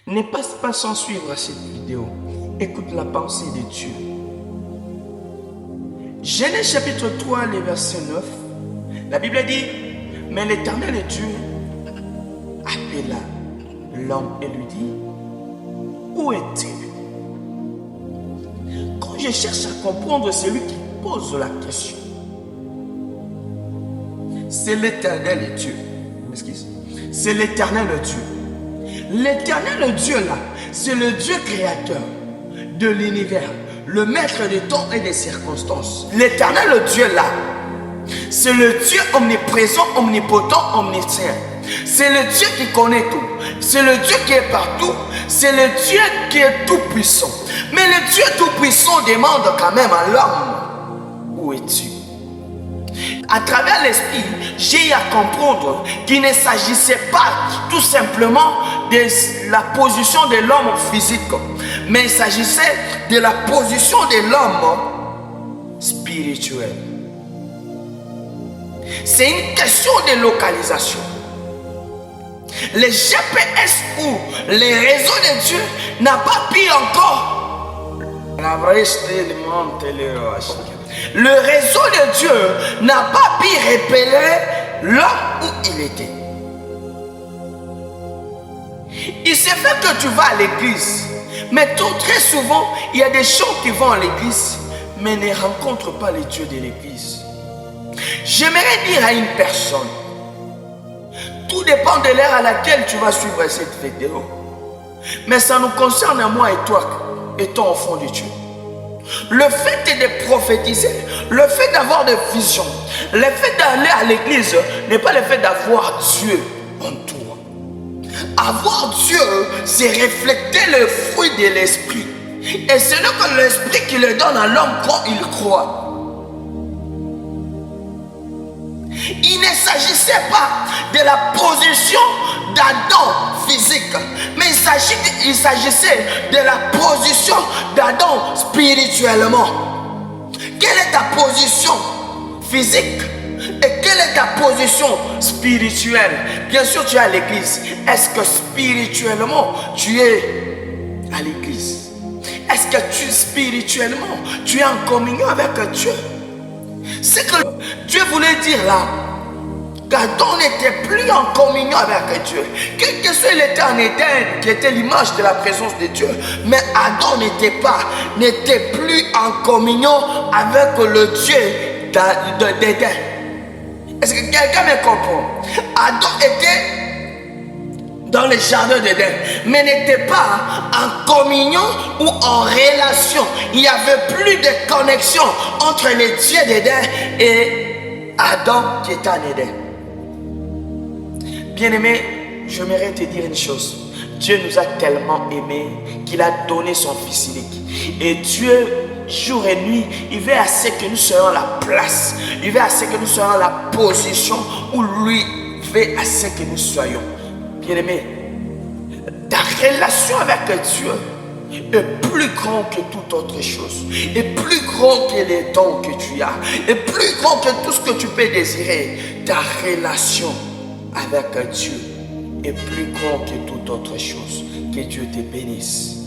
Ne passe pas sans suivre cette vidéo. Écoute la pensée de Dieu. Genèse chapitre 3, le verset 9. La Bible dit, mais l'Éternel Dieu appela l'homme et lui dit, où es-tu? Quand je cherche à comprendre celui qui pose la question, c'est l'Éternel Dieu. Excuse. C'est l'Éternel Dieu. L'Éternel Dieu là, c'est le Dieu créateur de l'univers, le maître des temps et des circonstances. L'Éternel Dieu là, c'est le Dieu omniprésent, omnipotent, omniscient. C'est le Dieu qui connaît tout. C'est le Dieu qui est partout. C'est le Dieu qui est tout puissant. Mais le Dieu tout puissant demande quand même à l'homme, où es-tu? À travers l'esprit, j'ai à comprendre qu'il ne s'agissait pas tout simplement de la position de l'homme physique, mais il s'agissait de la position de l'homme spirituel. C'est une question de localisation. Les GPS ou les réseaux de Dieu n'ont pas pu encore. Le réseau de Dieu n'a pas pu repérer là où il était. Il se fait que tu vas à l'église, mais très souvent, il y a des gens qui vont à l'église, mais ne rencontrent pas les dieux de l'église. J'aimerais dire à une personne, tout dépend de l'heure à laquelle tu vas suivre cette vidéo. Mais ça nous concerne moi et toi, étant enfant de Dieu. Le fait de prophétiser, le fait d'avoir des visions, le fait d'aller à l'église n'est pas le fait d'avoir Dieu en toi. Avoir Dieu, c'est refléter le fruit de l'esprit. Et c'est là que l'esprit qui le donne à l'homme quand il croit. Il ne s'agissait pas de la position d'Adam physique, mais il s'agissait de la position d'Adam spirituellement. Quelle est ta position physique et quelle est ta position spirituelle? Bien sûr, tu es à l'église. Est-ce que spirituellement, tu es à l'église? Est-ce que spirituellement, tu es en communion avec Dieu? C'est que Dieu voulait dire là, qu'Adam n'était plus en communion avec Dieu. Quel que soit l'éternité qui était l'image de la présence de Dieu, mais Adam n'était plus en communion avec le Dieu d'Éden. Est-ce que quelqu'un me comprend? Adam était dans le jardin d'Éden, mais n'était pas en communion ou en relation. Il n'y avait plus de connexion entre les dieux d'Éden et Adam qui était en Éden. Bien-aimé, j'aimerais te dire une chose. Dieu nous a tellement aimés qu'il a donné son Fils unique. Et Dieu, jour et nuit, il veut à ce que nous soyons la place. Il veut à ce que nous soyons la position où lui veut à ce que nous soyons. Bien-aimé, ta relation avec Dieu est plus grand que toute autre chose, est plus grand que les dons que tu as, est plus grand que tout ce que tu peux désirer. Ta relation avec Dieu est plus grand que toute autre chose. Que Dieu te bénisse.